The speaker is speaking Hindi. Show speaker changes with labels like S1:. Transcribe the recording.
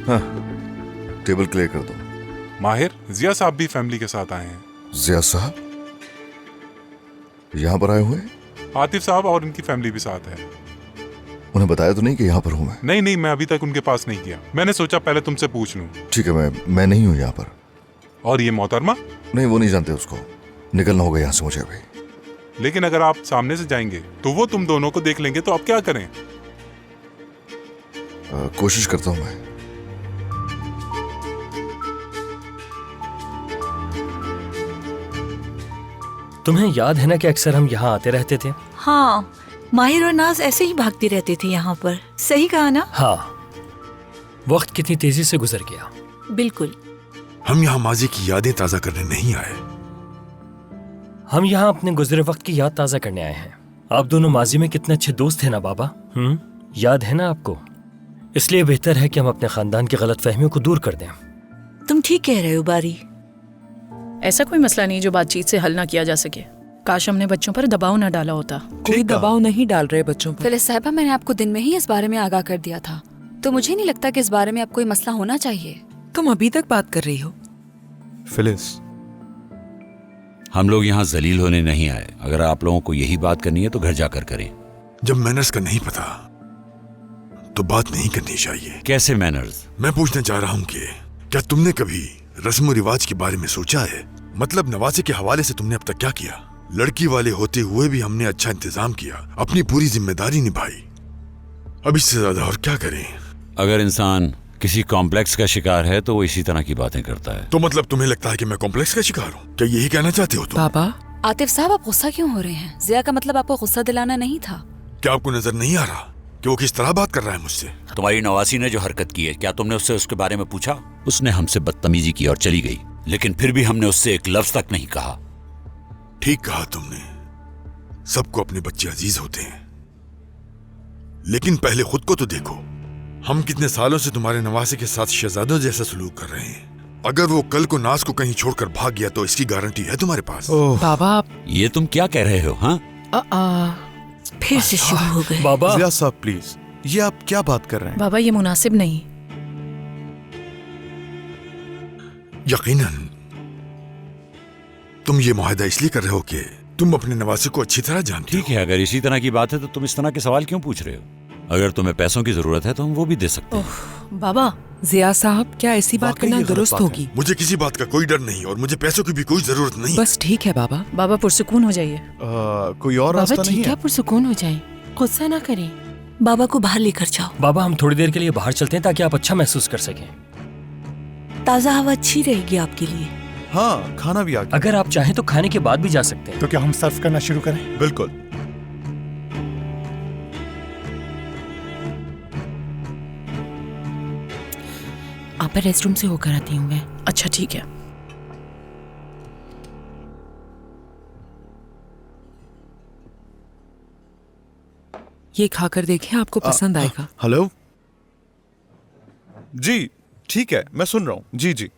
S1: हाँ, टेबल क्लियर कर दो।
S2: माहिर, जिया साहब भी फैमिली के साथ आए हैं।
S1: जिया साहब यहाँ पर आए हुए हैं?
S2: आतिफ साहब और उनकी फैमिली भी साथ है।
S1: उन्हें बताया तो नहीं कि यहाँ पर हूँ मैं?
S2: नहीं, मैं अभी तक उनके पास नहीं गया। मैंने सोचा पहले तुमसे पूछ लूं।
S1: ठीक है, मैं नहीं हूँ यहाँ पर।
S2: और ये मोहतरमा?
S1: नहीं, वो नहीं जानते उसको। निकलना होगा यहाँ से मुझे अभी।
S2: लेकिन अगर आप सामने से जाएंगे तो वो तुम दोनों को देख लेंगे, तो आप क्या करें?
S1: कोशिश करता हूँ मैं।
S3: तुम्हें याद है ना कि अक्सर हम यहाँ आते रहते थे?
S4: हाँ, माहिर और नाज ऐसे ही भागते रहते थे यहाँ पर। सही कहा ना?
S3: हाँ, वक्त कितनी तेजी से गुजर गया।
S4: बिल्कुल।
S5: हम यहाँ माजी की यादें ताजा करने नहीं आए।
S3: हम यहाँ अपने गुजरे वक्त की याद ताजा करने आए हैं। आप दोनों माजी में कितने अच्छे दोस्त थे ना बाबा? याद है ना आपको? इसलिए बेहतर है कि हम अपने खानदान की गलतफहमियों को दूर कर दें।
S4: तुम ठीक कह रहे हो बारी।
S6: ऐसा कोई मसला नहीं जो बातचीत से हल ना किया जा सके। काश हमने बच्चों पर दबाव ना डाला होता।
S7: कोई दबाव नहीं डाल रहे बच्चों पर।
S8: फिलिस साहिबा, मैंने आपको दिन में ही इस बारे में आगाह कर दिया था, तो मुझे नहीं लगता कि इस बारे में अब कोई मसला होना चाहिए।
S7: तुम अभी तक बात कर रही हो?
S9: फिलिस, हम लोग यहाँ जलील होने नहीं आए। अगर आप लोगों को यही बात करनी है तो घर जाकर करें।
S5: जब मैनर्स का नहीं पता तो बात नहीं करनी चाहिए।
S9: कैसे मैनर्स?
S5: मैं पूछना चाह रहा हूँ कि क्या तुमने कभी रस्म रिवाज के बारे में सोचा है? मतलब नवासे के हवाले से तुमने अब तक क्या किया? लड़की वाले होते हुए भी हमने अच्छा इंतजाम किया, अपनी पूरी जिम्मेदारी निभाई। अब इससे ज्यादा और क्या करें?
S9: अगर इंसान किसी कॉम्प्लेक्स का शिकार है तो वो इसी तरह की बातें करता है।
S5: तो मतलब तुम्हें लगता है कि मैं कॉम्प्लेक्स का शिकार हूँ? क्या यही कहना चाहते हो तुम?
S7: बाबा,
S8: आतिफ साहब, आप गुस्सा क्यों हो रहे हैं? जिया का मतलब आपको गुस्सा दिलाना नहीं था।
S5: क्या आपको नजर नहीं आ रहा कि वो किस तरह बात कर रहा है मुझसे?
S9: तुम्हारी नवासी ने जो हरकत की है, क्या तुमने उससे उसके बारे में पूछा? उसने हमसे बदतमीजी की और चली गई, लेकिन फिर भी हमने उससे एक लफ्ज तक नहीं कहा।
S5: ठीक कहा तुमने, सबको अपने बच्चे अजीज होते हैं, लेकिन पहले खुद को तो देखो। हम कितने सालों से तुम्हारे नवासे के साथ शहजादों जैसा सलूक कर रहे हैं। अगर वो कल को नाज को कहीं छोड़कर भाग गया तो इसकी गारंटी है तुम्हारे पास?
S7: बाबा आप
S9: ये तुम क्या कह रहे हो? हाँ,
S4: फिर से शुरू हो गए।
S3: बाबा,
S10: जिया साहब प्लीज, ये आप क्या बात कर रहे हैं?
S6: बाबा, ये मुनासिब नहीं।
S5: यकीनन तुम ये मुआहदा इसलिए कर रहे हो कि तुम अपने नवासे को अच्छी तरह जानते हो।
S9: ठीक है, अगर इसी तरह की बात है तो तुम इस तरह के सवाल क्यों पूछ रहे हो? अगर तुम्हें पैसों की जरूरत है तो हम वो भी दे सकते हैं।
S6: बाबा,
S7: जिया साहब, क्या ऐसी बात
S10: वाकई
S7: करना
S10: ये गलत
S7: दुरुस्त
S10: बात है।
S7: होगी?
S5: मुझे किसी बात का कोई डर नहीं और मुझे पैसों की भी कोई जरूरत नहीं।
S7: बस ठीक है बाबा।
S6: बाबा पुरसुकून हो जाइए।
S10: कोई और रास्ता नहीं है?
S7: पुरसुकून हो जाए, गुस्सा ना करें।
S4: बाबा को बाहर लेकर जाओ।
S3: बाबा हम थोड़ी देर के लिए बाहर चलते हैं ताकि आप अच्छा महसूस कर सकें।
S4: ताज़ा हवा अच्छी रहेगी आपके लिए।
S10: हाँ, खाना भी आ गया।
S3: अगर आप चाहें तो खाने के बाद भी जा सकते हैं।
S11: तो क्या हम सर्व करना शुरू करें?
S10: बिल्कुल।
S7: आप रेस्टरूम से होकर आती हूँ मैं।
S6: अच्छा ठीक है।
S7: ये खाकर देखें, आपको पसंद आएगा।
S10: हेलो जी, ठीक है, मैं सुन रहा हूँ। जी जी।